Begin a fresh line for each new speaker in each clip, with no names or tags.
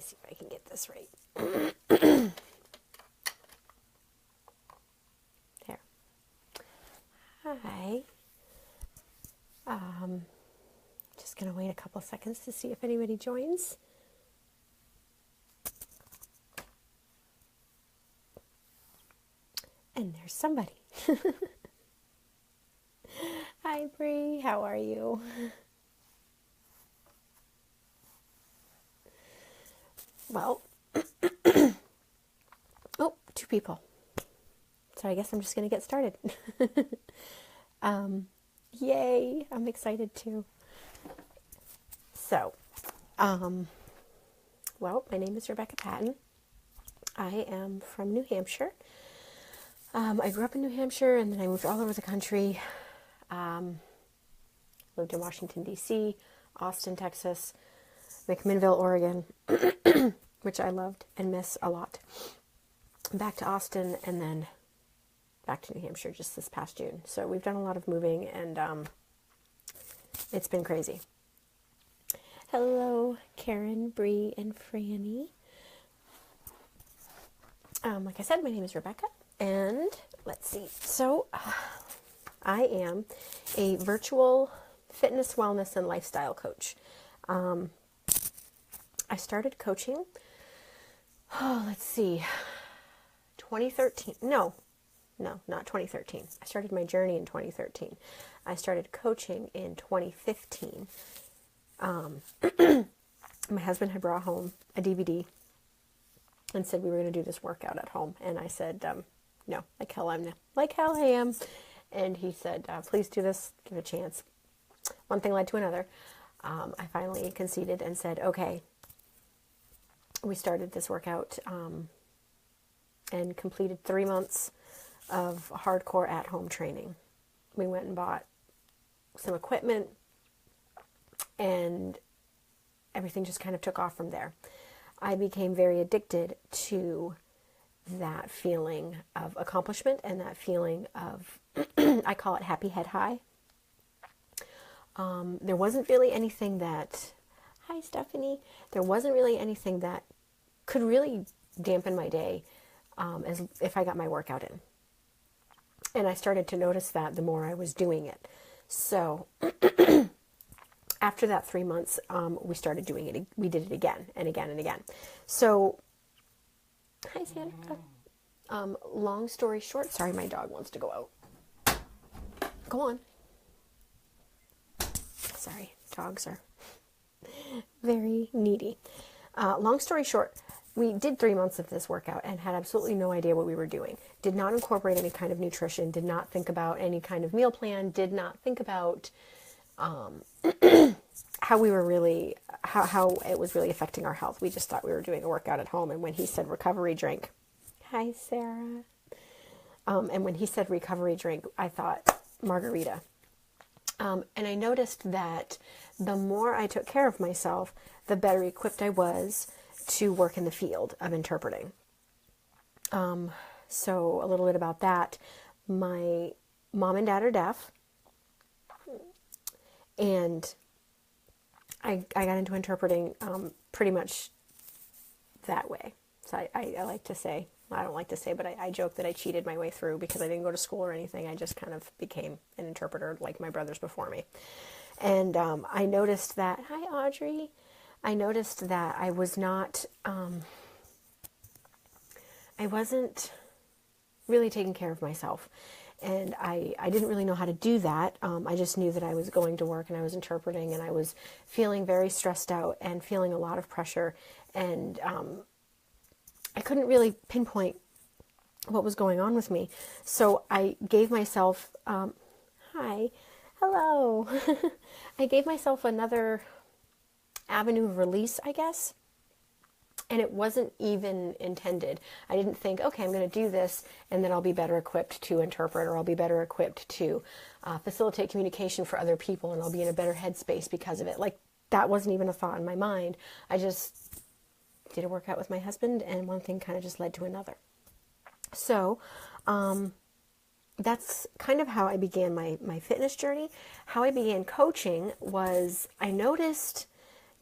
me see if I can get this right. There. Hi. Just going to wait a couple seconds to see if anybody joins. And there's somebody. Hi, Bree. How are you? Well, oh, 2 people. So I guess I'm just going to get started. Yay, I'm excited too. So, well, my name is Rebekah Patten. I am from New Hampshire. I grew up in New Hampshire and then I moved all over the country. Lived in Washington, D.C., Austin, Texas, McMinnville, Oregon, which I loved and miss a lot. Back to Austin and then back to New Hampshire just this past June. So we've done a lot of moving and it's been crazy. Hello, Karen, Bree, and Franny. Like I said, my name is Rebekah, and let's see. So I am a virtual fitness, wellness, and lifestyle coach. I started coaching, let's see, 2013. No, not 2013. I started my journey in 2013. I started coaching in 2015. My husband had brought home a DVD and said we were going to do this workout at home. And I said, no, like hell I am. And he said, please do this, give it a chance. One thing led to another. I finally conceded and said, okay. We started this workout and completed 3 months of hardcore at-home training. We went and bought some equipment and everything just kind of took off from there. I became very addicted to that feeling of accomplishment and that feeling of, I call it happy head high. There wasn't really anything that, hi Stephanie, there wasn't really anything that could really dampen my day as if I got my workout in. And I started to notice that the more I was doing it. So after that 3 months, we started doing it. We did it again and again and again. So, hi Sandra. Long story short, sorry, my dog wants to go out. Go on. Sorry, dogs are very needy. Long story short, we did 3 months of this workout and had absolutely no idea what we were doing. Did not incorporate any kind of nutrition, did not think about any kind of meal plan, did not think about how we were really, how it was really affecting our health. We just thought we were doing a workout at home. And when he said recovery drink, hi Sarah. And when he said recovery drink, I thought margarita. And I noticed that the more I took care of myself, the better equipped I was to work in the field of interpreting. So a little bit about that. My mom and dad are deaf. And I got into interpreting pretty much that way. So I like to say, I don't like to say, but I joke that I cheated my way through because I didn't go to school or anything. I just kind of became an interpreter like my brothers before me. And I noticed that, hi Audrey, I noticed that I was not, I wasn't really taking care of myself. And I didn't really know how to do that. I just knew that I was going to work and I was interpreting and I was feeling very stressed out and feeling a lot of pressure. And I couldn't really pinpoint what was going on with me. So I gave myself, hi, hello. I gave myself another avenue of release, I guess. And it wasn't even intended. I didn't think, okay, I'm going to do this and then I'll be better equipped to interpret, or I'll be better equipped to facilitate communication for other people, and I'll be in a better headspace because of it. Like, that wasn't even a thought in my mind. I just did a workout with my husband, and one thing kind of just led to another. So that's kind of how I began my fitness journey. How I began coaching was I noticed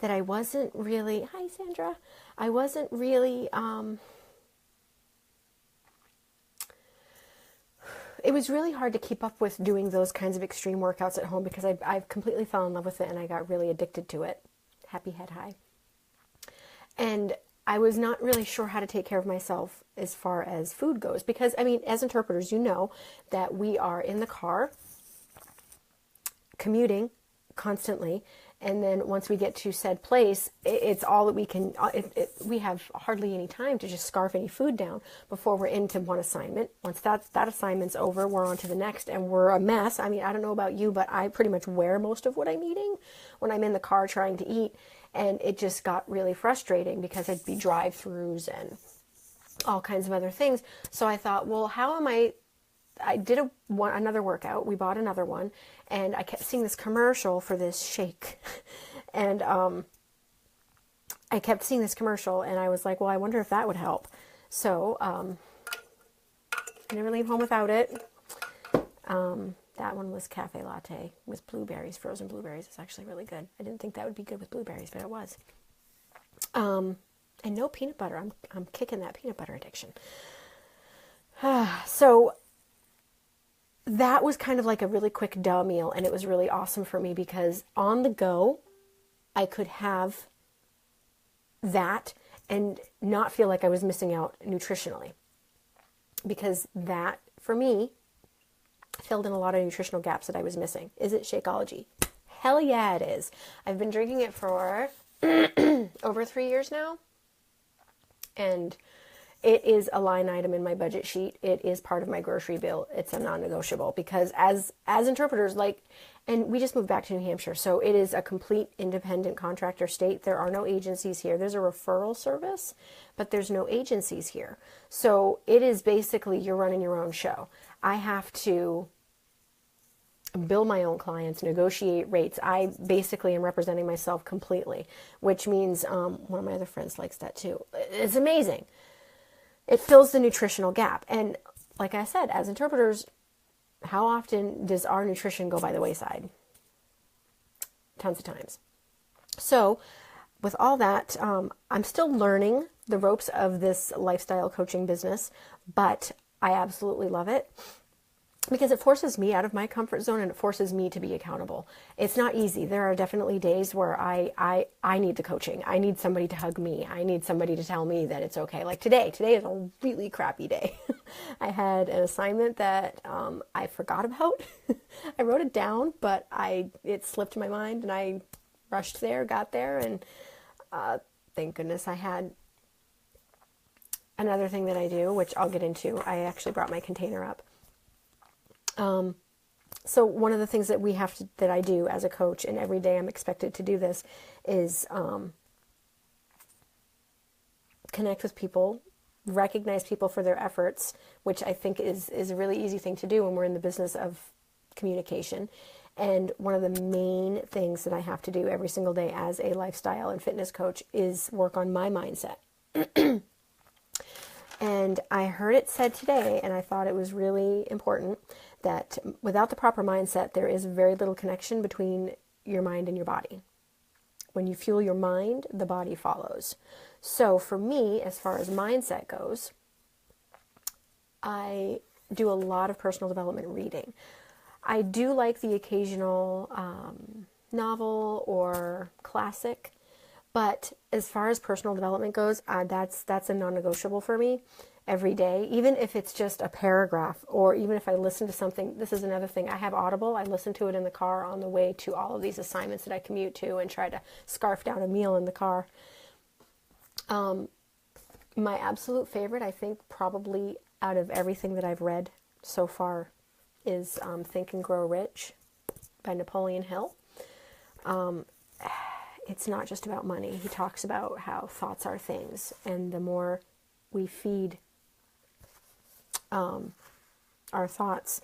that I wasn't really, hi Sandra, I wasn't really, it was really hard to keep up with doing those kinds of extreme workouts at home because I've completely fell in love with it and I got really addicted to it. Happy head high. And I was not really sure how to take care of myself as far as food goes because, I mean, as interpreters, you know that we are in the car commuting constantly. And then once we get to said place, it's all that we can, we have hardly any time to just scarf any food down before we're into one assignment. Once that assignment's over, we're on to the next and we're a mess. I mean, I don't know about you, but I pretty much wear most of what I'm eating when I'm in the car trying to eat. And it just got really frustrating because it'd be drive-thrus and all kinds of other things. So I thought, well, how am I did another workout. We bought another one, and I kept seeing this commercial for this shake. And I kept seeing this commercial, and I was like, well, I wonder if that would help. So I never leave home without it. That one was cafe latte with blueberries, frozen blueberries. It's actually really good. I didn't think that would be good with blueberries, but it was. And no peanut butter. I'm kicking that peanut butter addiction. So that was kind of like a really quick duh meal, and it was really awesome for me because on the go, I could have that and not feel like I was missing out nutritionally. Because that, for me, filled in a lot of nutritional gaps that I was missing. Is it Shakeology? Hell yeah, it is. I've been drinking it for over 3 years now, and it is a line item in my budget sheet. It is part of my grocery bill. It's a non-negotiable because as interpreters, like, and we just moved back to New Hampshire, so it is a complete independent contractor state. There are no agencies here. There's a referral service, but there's no agencies here. So it is basically you're running your own show. I have to bill my own clients, negotiate rates. I basically am representing myself completely, which means one of my other friends likes that too. It's amazing. It fills the nutritional gap. And like I said, as interpreters, how often does our nutrition go by the wayside? Tons of times. So with all that, I'm still learning the ropes of this lifestyle coaching business, but I absolutely love it because it forces me out of my comfort zone and it forces me to be accountable. It's not easy. There are definitely days where I need the coaching. I need somebody to hug me. I need somebody to tell me that it's okay. Like today is a really crappy day. I had an assignment that I forgot about. I wrote it down, but it slipped my mind and I rushed there, got there, and thank goodness I had another thing that I do, which I'll get into. I actually brought my container up. So one of the things that that I do as a coach, and every day I'm expected to do this, is connect with people, recognize people for their efforts, which I think is a really easy thing to do when we're in the business of communication. And one of the main things that I have to do every single day as a lifestyle and fitness coach is work on my mindset. And I heard it said today, and I thought it was really important, that without the proper mindset, there is very little connection between your mind and your body. When you fuel your mind, the body follows. So for me, as far as mindset goes, I do a lot of personal development reading. I do like the occasional novel or classic, but as far as personal development goes, that's a non-negotiable for me every day, even if it's just a paragraph, or even if I listen to something. This is another thing. I have Audible. I listen to it in the car on the way to all of these assignments that I commute to and try to scarf down a meal in the car. My absolute favorite, I think, probably out of everything that I've read so far is Think and Grow Rich by Napoleon Hill. It's not just about money. He talks about how thoughts are things, and the more we feed our thoughts,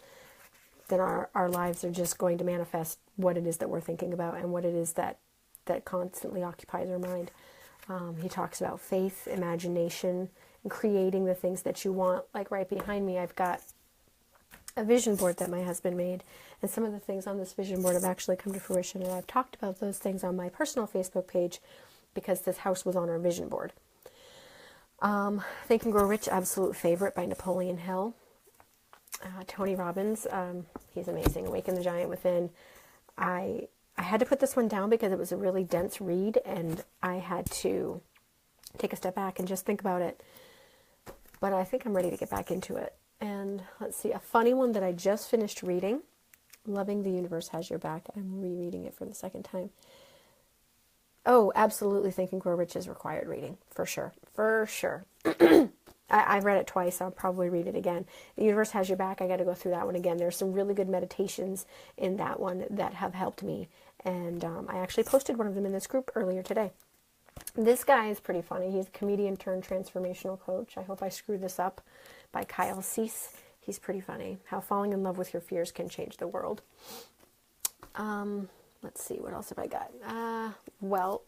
then our lives are just going to manifest what it is that we're thinking about and what it is that constantly occupies our mind. He talks about faith, imagination, and creating the things that you want. Like right behind me, I've got a vision board that my husband made. And some of the things on this vision board have actually come to fruition. And I've talked about those things on my personal Facebook page because this house was on our vision board. Think and Grow Rich, absolute favorite by Napoleon Hill. Tony Robbins, he's amazing. Awaken the Giant Within. I had to put this one down because it was a really dense read, and I had to take a step back and just think about it. But I think I'm ready to get back into it. And let's see, a funny one that I just finished reading, Loving the Universe Has Your Back. I'm rereading it for the second time. Oh, absolutely, Think and Grow Rich is required reading, for sure. For sure. I've read it twice. I'll probably read it again. The Universe Has Your Back. I got to go through that one again. There's some really good meditations in that one that have helped me. And I actually posted one of them in this group earlier today. This guy is pretty funny. He's a comedian turned transformational coach. I hope I screw this up, by Kyle Cease. He's pretty funny. How falling in love with your fears can change the world. Let's see, what else have I got? Well,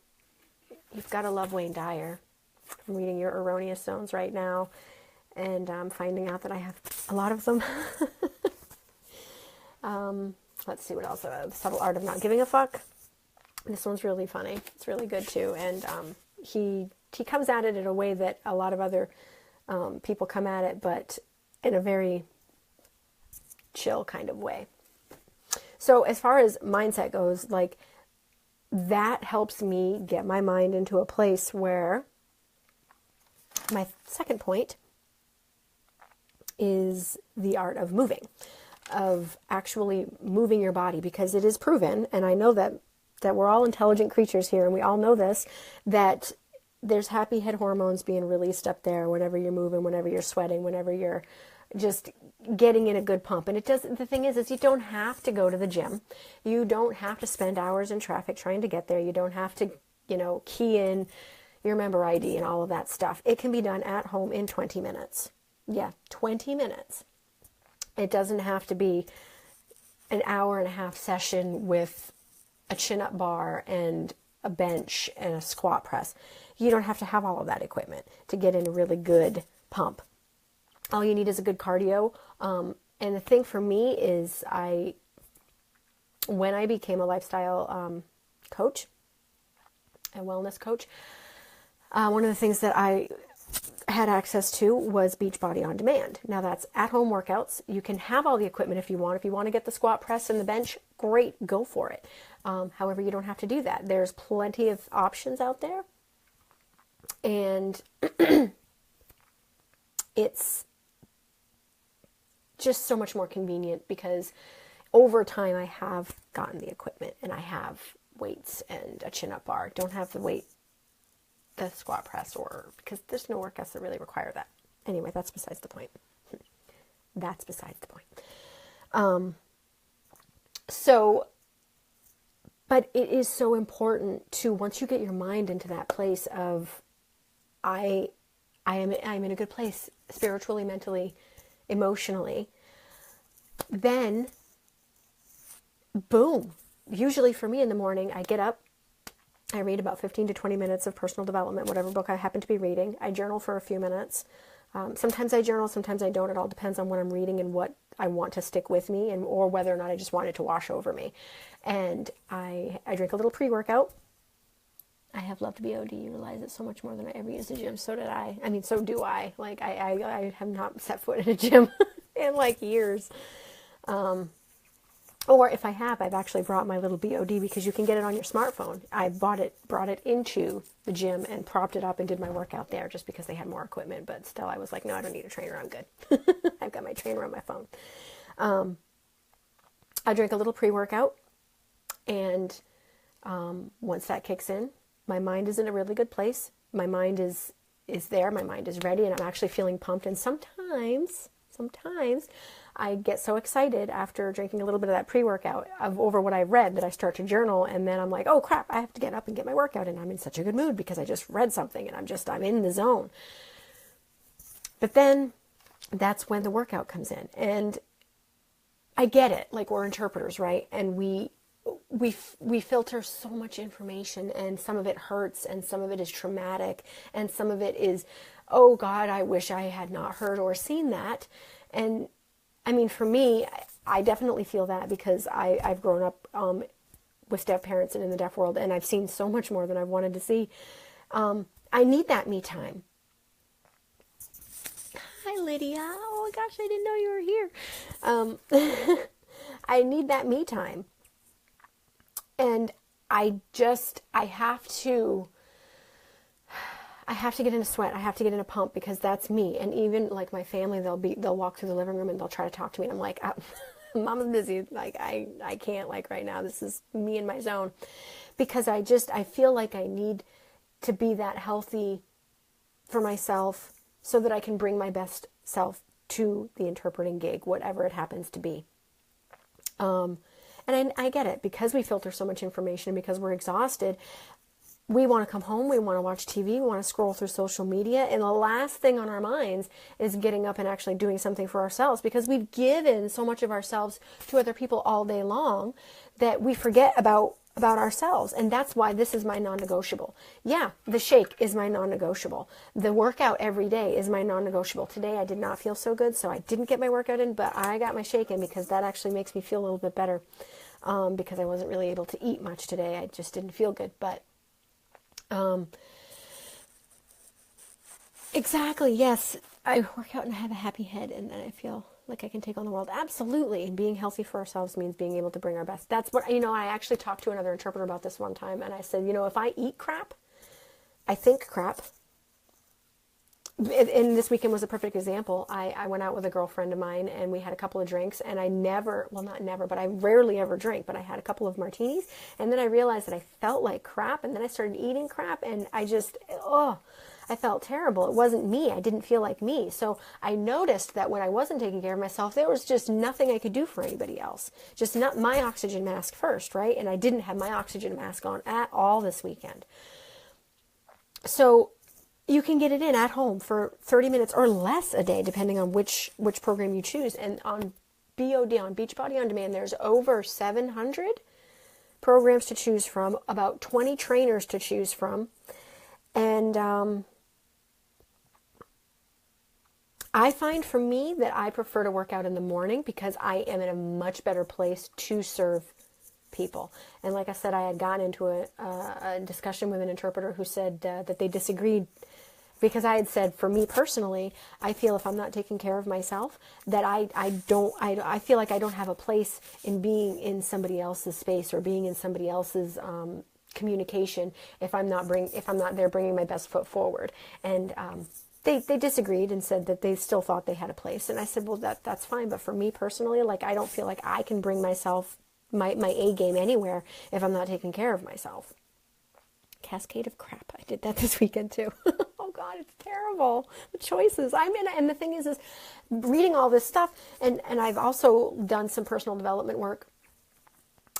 you've got to love Wayne Dyer. I'm reading Your Erroneous Zones right now, and I'm finding out that I have a lot of them. Let's see what else. The Subtle Art of Not Giving a Fuck. This one's really funny. It's really good too, and he comes at it in a way that a lot of other people come at it, but in a very chill kind of way. So as far as mindset goes, like, that helps me get my mind into a place where my second point is the art of moving, of actually moving your body, because it is proven, and I know that we're all intelligent creatures here, and we all know this, that there's happy head hormones being released up there whenever you're moving, whenever you're sweating, whenever you're just getting in a good pump. And the thing is you don't have to go to the gym. You don't have to spend hours in traffic trying to get there. You don't have to, key in your member ID and all of that stuff. It can be done at home in 20 minutes. Yeah, 20 minutes. It doesn't have to be an hour and a half session with a chin-up bar and a bench and a squat press. You don't have to have all of that equipment to get in a really good pump. All you need is a good cardio. And the thing for me is when I became a lifestyle coach, a wellness coach, one of the things that I had access to was Beachbody On Demand. Now that's at-home workouts. You can have all the equipment if you want. If you want to get the squat press and the bench, great, go for it. However, you don't have to do that. There's plenty of options out there. And it's just so much more convenient because over time I have gotten the equipment and I have weights and a chin-up bar. Don't have the squat press, because there's no workouts that really require that. Anyway, that's besides the point. That's besides the point. But it is so important to, once you get your mind into that place of, I'm in a good place spiritually, mentally, emotionally, then boom. Usually for me in the morning, I get up, I read about 15 to 20 minutes of personal development, whatever book I happen to be reading. I journal for a few minutes. Sometimes I journal, sometimes I don't. It all depends on what I'm reading and what I want to stick with me, or whether or not I just want it to wash over me. And I drink a little pre-workout. I have loved BOD, utilize it so much more than I ever used a gym. So did I. I mean, so do I. Like, I have not set foot in a gym in like years. Or if I have, I've actually brought my little BOD, because you can get it on your smartphone. I brought it into the gym and propped it up and did my workout there just because they had more equipment. But still, I was like, no, I don't need a trainer. I'm good. I've got my trainer on my phone. I drink a little pre-workout, and once that kicks in, my mind is in a really good place. My mind is there. My mind is ready, and I'm actually feeling pumped. And sometimes I get so excited after drinking a little bit of that pre-workout over what I read that I start to journal, and then I'm like, oh crap, I have to get up and get my workout, and I'm in such a good mood because I just read something and I'm in the zone. But then that's when the workout comes in, and I get it. Like, we're interpreters, right? And we filter so much information, and some of it hurts, and some of it is traumatic, and some of it is, oh God, I wish I had not heard or seen that. And I mean, for me, I definitely feel that because I've grown up with deaf parents and in the deaf world, and I've seen so much more than I've wanted to see. I need that me time. Hi, Lydia. Oh my gosh, I didn't know you were here. I need that me time. And I have to get in a sweat. I have to get in a pump because that's me. And even like my family, they'll walk through the living room and they'll try to talk to me. And I'm like, Mama's busy. Like I can't like right now. This is me in my zone because I feel like I need to be that healthy for myself so that I can bring my best self to the interpreting gig, whatever it happens to be. And I get it because we filter so much information and because we're exhausted. We want to come home, we want to watch TV, we want to scroll through social media, and the last thing on our minds is getting up and actually doing something for ourselves because we've given so much of ourselves to other people all day long that we forget about ourselves. And that's why this is my non-negotiable. Yeah, the shake is my non-negotiable. The workout every day is my non-negotiable. Today I did not feel so good, so I didn't get my workout in, but I got my shake in because that actually makes me feel a little bit better because I wasn't really able to eat much today. I just didn't feel good, but exactly, yes. I work out and I have a happy head and then I feel like I can take on the world. Absolutely. And being healthy for ourselves means being able to bring our best. That's what, I actually talked to another interpreter about this one time and I said, if I eat crap, I think crap. And this weekend was a perfect example. I went out with a girlfriend of mine and we had a couple of drinks and I rarely ever drink, but I had a couple of martinis and then I realized that I felt like crap and then I started eating crap and I felt terrible. It wasn't me. I didn't feel like me. So I noticed that when I wasn't taking care of myself, there was just nothing I could do for anybody else. Just not my oxygen mask first, right? And I didn't have my oxygen mask on at all this weekend. So you can get it in at home for 30 minutes or less a day, depending on which program you choose. And on BOD, on Beachbody On Demand, there's over 700 programs to choose from, about 20 trainers to choose from. And I find for me that I prefer to work out in the morning because I am in a much better place to serve people. And like I said, I had gotten into a discussion with an interpreter who said that they disagreed because I had said, for me personally, I feel if I'm not taking care of myself, that I feel like I don't have a place in being in somebody else's space or being in somebody else's communication if I'm not there bringing my best foot forward. And they disagreed and said that they still thought they had a place. And I said, well, that's fine. But for me personally, like I don't feel like I can bring myself my A game anywhere if I'm not taking care of myself. Cascade of crap. I did that this weekend too. Oh God, it's terrible. The choices. And the thing is reading all this stuff, and I've also done some personal development work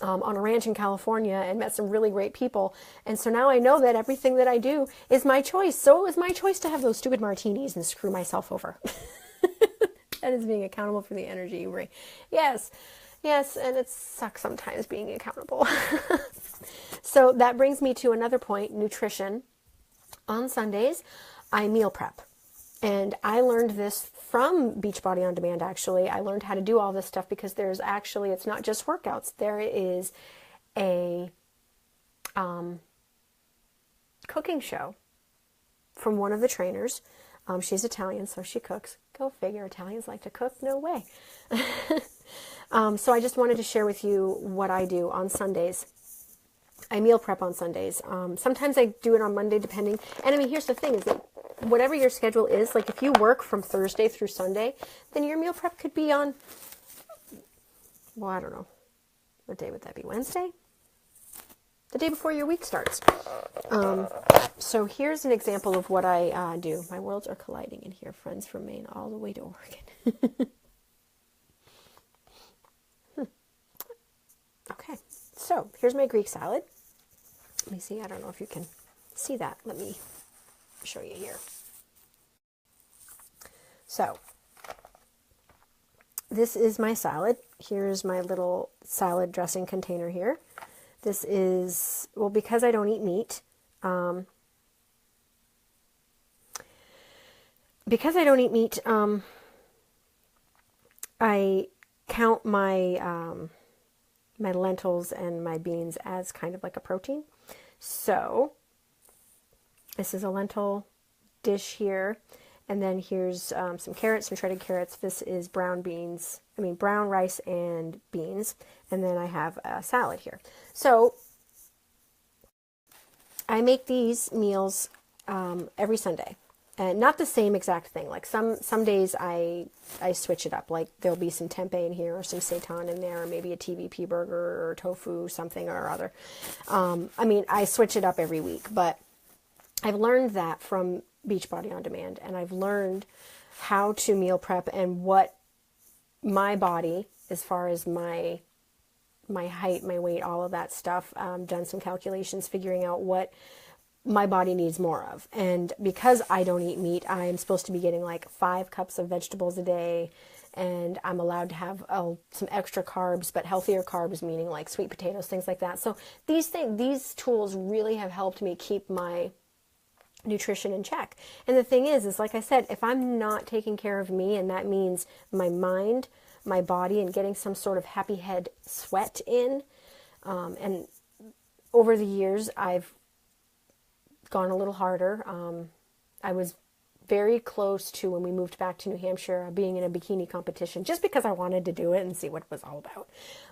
on a ranch in California and met some really great people. And so now I know that everything that I do is my choice. So it was my choice to have those stupid martinis and screw myself over. That is being accountable for the energy you bring. Yes, and it sucks sometimes being accountable. So that brings me to another point, nutrition. On Sundays, I meal prep. And I learned this from Beachbody On Demand, actually. I learned how to do all this stuff because it's not just workouts. There is a cooking show from one of the trainers. She's Italian, so she cooks. Go figure, Italians like to cook? No way. So I just wanted to share with you what I do on Sundays. I meal prep on Sundays. Sometimes I do it on Monday, depending. And here's the thing is that whatever your schedule is, like if you work from Thursday through Sunday, then your meal prep could be on, well, I don't know. What day would that be? Wednesday? The day before your week starts. So here's an example of what I do. My worlds are colliding in here. Friends from Maine all the way to Oregon. Okay, so here's my Greek salad. Let me see. I don't know if you can see that. Let me show you here. So this is my salad. Here's my little salad dressing container here. This is, well, because I don't eat meat, I count my lentils and my beans as kind of like a protein. So this is a lentil dish here. And then here's some carrots, some shredded carrots. This is brown rice and beans. And then I have a salad here. So I make these meals every Sunday. And not the same exact thing. Like some days I switch it up. Like there'll be some tempeh in here or some seitan in there or maybe a TVP burger or tofu, something or other. I switch it up every week. But I've learned that from Beachbody On Demand, and I've learned how to meal prep and what my body, as far as my height, my weight, all of that stuff, done some calculations figuring out what my body needs more of. And because I don't eat meat, I'm supposed to be getting like 5 cups of vegetables a day, and I'm allowed to have some extra carbs, but healthier carbs, meaning like sweet potatoes, things like that. So these tools really have helped me keep my nutrition in check. And the thing is like I said, if I'm not taking care of me, and that means my mind, my body, and getting some sort of happy head sweat in, and over the years I've gone a little harder. I was very close to, when we moved back to New Hampshire, being in a bikini competition just because I wanted to do it and see what it was all about.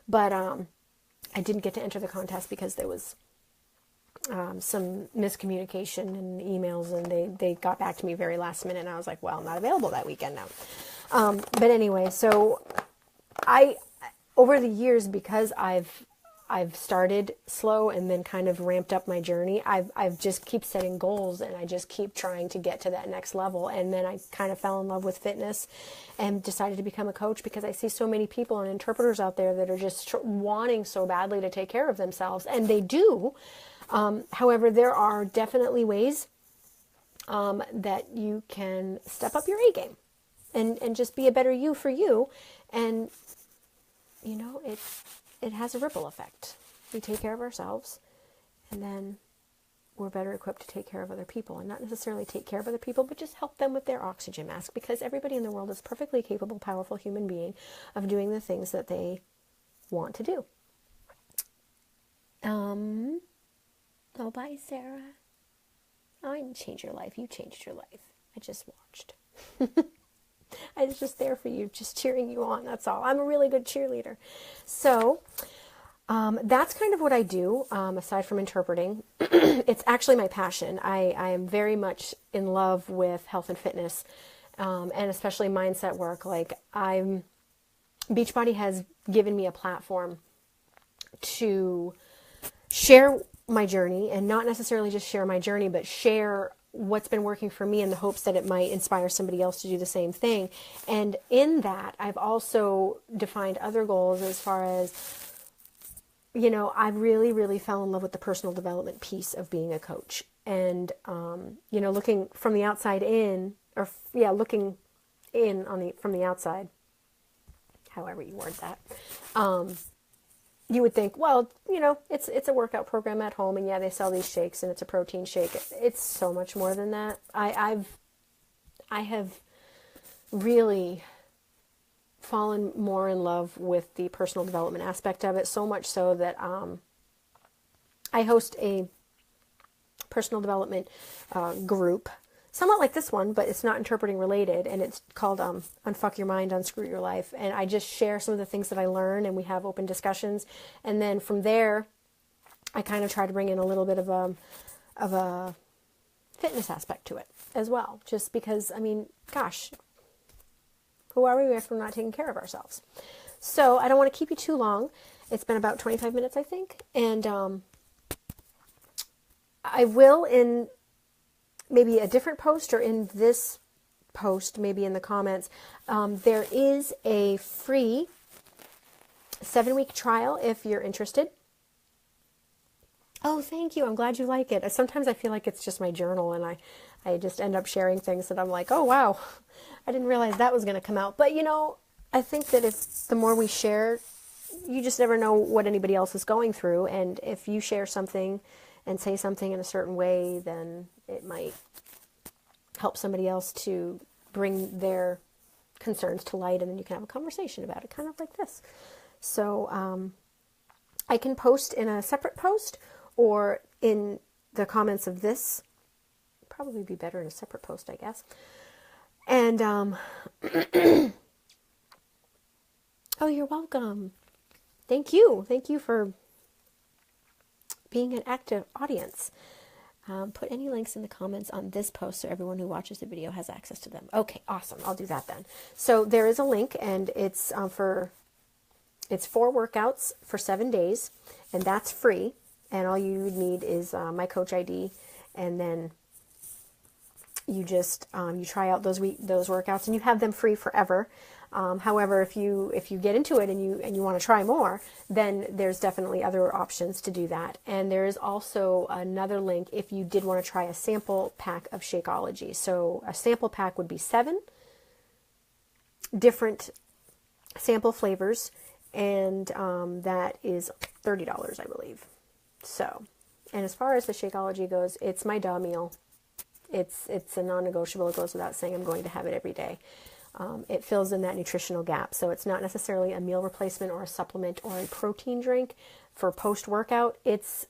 But I didn't get to enter the contest because there was some miscommunication in emails, and they got back to me very last minute, and I was like, well, I'm not available that weekend now. But anyway, so over the years, because I've started slow and then kind of ramped up my journey, I've just keep setting goals, and I just keep trying to get to that next level. And then I kind of fell in love with fitness and decided to become a coach, because I see so many people and interpreters out there that are just wanting so badly to take care of themselves, and they do. However, there are definitely ways that you can step up your A game and just be a better you for you. And, it has a ripple effect. We take care of ourselves, and then we're better equipped to take care of other people, and not necessarily take care of other people, but just help them with their oxygen mask, because everybody in the world is perfectly capable, powerful human being of doing the things that they want to do. Oh, bye, Sarah. I didn't change your life. You changed your life. I just watched. I was just there for you, just cheering you on. That's all. I'm a really good cheerleader. So that's kind of what I do, aside from interpreting. It's actually my passion. I am very much in love with health and fitness, and especially mindset work. Like Beachbody has given me a platform to share my journey, and not necessarily just share my journey, but share what's been working for me in the hopes that it might inspire somebody else to do the same thing. And in that, I've also defined other goals as far as, I really, really fell in love with the personal development piece of being a coach. And, looking from the outside in, looking in from the outside, however you word that, you would think, well, it's a workout program at home, and yeah, they sell these shakes, and it's a protein shake. It's so much more than that. I have really fallen more in love with the personal development aspect of it, so much so that I host a personal development group, somewhat like this one, but it's not interpreting related, and it's called Unfuck Your Mind, Unscrew Your Life. And I just share some of the things that I learn, and we have open discussions. And then from there, I kind of try to bring in a little bit of a fitness aspect to it as well. Just because, gosh, who are we if we're not taking care of ourselves? So I don't want to keep you too long. It's been about 25 minutes, I think. And I will, in maybe a different post or in this post, maybe in the comments, there is a free 7-week trial if you're interested. Oh, thank you. I'm glad you like it. Sometimes I feel like it's just my journal, and I just end up sharing things that I'm like, oh, wow, I didn't realize that was going to come out. But, I think that if the more we share, you just never know what anybody else is going through. And if you share something and say something in a certain way, then it might help somebody else to bring their concerns to light, and then you can have a conversation about it, kind of like this. So I can post in a separate post or in the comments of this. Probably be better in a separate post, I guess. And oh, you're welcome. Thank you. Thank you for being an active audience. Put any links in the comments on this post so everyone who watches the video has access to them. Okay, awesome. I'll do that then. So there is a link, and it's 4 workouts for 7 days, and that's free. And all you need is my coach ID, and then you just you try out those workouts, and you have them free forever. However, if you get into it and you want to try more, then there's definitely other options to do that. And there is also another link if you did want to try a sample pack of Shakeology. So a sample pack would be 7 different sample flavors, and that is $30, I believe. So, and as far as the Shakeology goes, it's my duh meal. It's a non-negotiable. It goes without saying I'm going to have it every day. It fills in that nutritional gap. So it's not necessarily a meal replacement or a supplement or a protein drink for post-workout. It's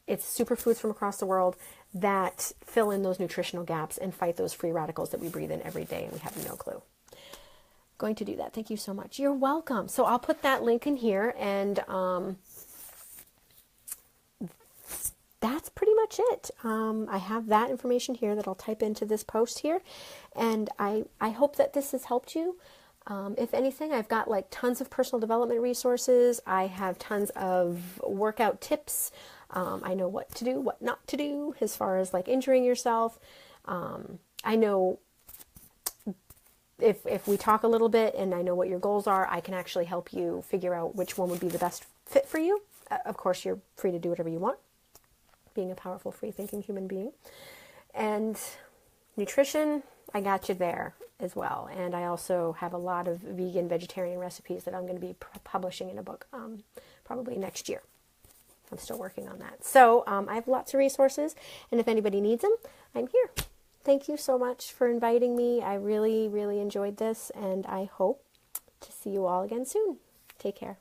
superfoods from across the world that fill in those nutritional gaps and fight those free radicals that we breathe in every day and we have no clue. Going to do that. Thank you so much. You're welcome. So I'll put that link in here, and that's pretty much it. I have that information here that I'll type into this post here, and I hope that this has helped you. If anything, I've got like tons of personal development resources. I have tons of workout tips. I know what to do, what not to do as far as like injuring yourself. I know if we talk a little bit and I know what your goals are, I can actually help you figure out which one would be the best fit for you. Of course, you're free to do whatever you want, being a powerful, free-thinking human being. And nutrition, I got you there as well. And I also have a lot of vegan, vegetarian recipes that I'm going to be publishing in a book probably next year. I'm still working on that. So I have lots of resources, and if anybody needs them, I'm here. Thank you so much for inviting me. I really, really enjoyed this, and I hope to see you all again soon. Take care.